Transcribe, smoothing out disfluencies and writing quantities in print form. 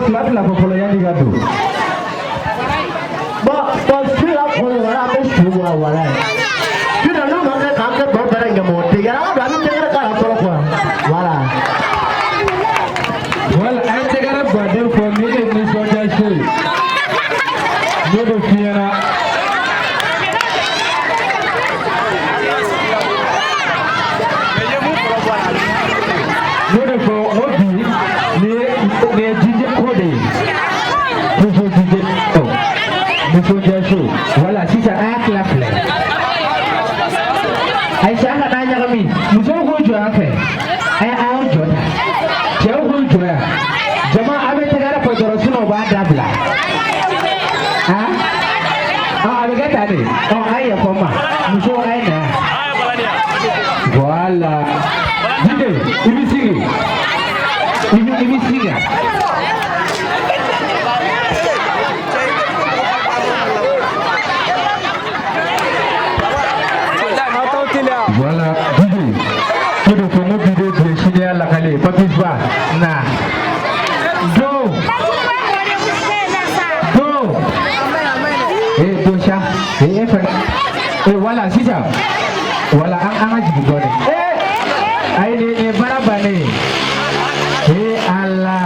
flat la popolo ya diga do ba tu la ko wala be shu wala tu na no ma ka ka ba ba nga mo te ya ba ni te ka ko ko wala wala ay te gara ba de ko mi de ni so ja shi no do fiera no do ko obi ne jije ko de ko so jije ko ni so ja shi wala sisa akla fle Aisha aka nanya kami muso ko jo aka ai ayo jota ce ko jo ya jama'a abe ta gara ko joro suno ba dabla ha abe ga ta ne ai ya koma muso ai na wala dide ibi sigi ibi siga Voilà, Didi. Tout le monde vidéo de Chine à la calée. Papis va. Na. Go. Go. Eh, Dosha. Eh, Efa. Eh, voilà, c'est ça. Voilà, un jibi gone. Eh, aïe, barabane. Eh, Allah.